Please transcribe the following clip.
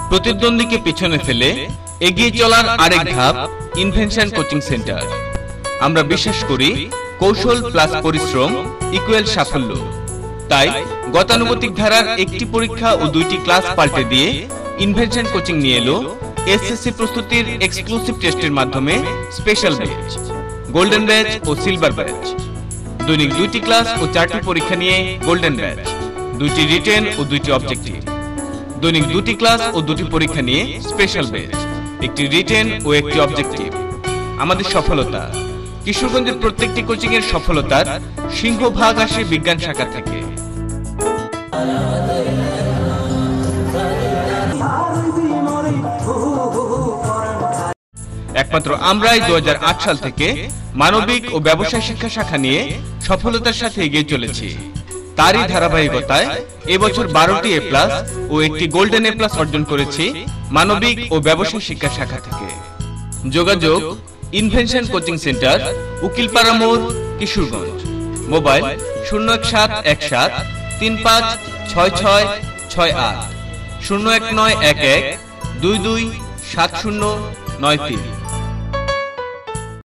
প্রতিদ্বন্দ্বীকে পিছনে ফেলে এগিয়ে চলার আরেক ধাপ ইনভেনশন কোচিং সেন্টার। আমরা বিশ্বাস করি কৌশল প্লাস পরিশ্রম ইকুয়াল সাফল্য। তাই গতানুগতিক ধারার একটি পরীক্ষা ও 2টি ক্লাস পাল্টে দিয়ে ইনভেনশন কোচিং নিয়ে এলো এসএসসি প্রস্তুতির এক্সক্লুসিভ টেস্টের মাধ্যমে স্পেশাল ব্যাচ, গোল্ডেন ব্যাচ ও সিলভার ব্যাচ। দৈনিক 2টি ক্লাস ও 4টি পরীক্ষা নিয়ে গোল্ডেন ব্যাচ, 2টি রিটেন ও 2টি অবজেক্টিভ। দৈনিক 2টি ক্লাস ও 2টি পরীক্ষা নিয়ে স্পেশাল ব্যাচ, একটি রিটেন ও একটি অবজেক্টিভ। আমাদের সফলতা, কিশোরগঞ্জের প্রত্যেকটি কোচিং এর সফলতার সিংহভাগ আসে বিজ্ঞান শাখা থেকে। একমাত্র আমরাই 2008 সাল থেকে মানবিক ও ব্যবসায় শিক্ষা শাখা নিয়ে সফলতার সাথে এগিয়ে চলেছি। তারই ধারাবাহিকতায় এবছর 12টি এ প্লাস ও একটি গোল্ডেন এ প্লাস অর্জন করেছি মানবিক ও ব্যবসায় শিক্ষা শাখা থেকে। যোগাযোগ ইনভেনশন কোচিং সেন্টার, উকিলপাড়া মোড়, কিশোরগঞ্জ। মোবাইল 01717 356668 01911 227093।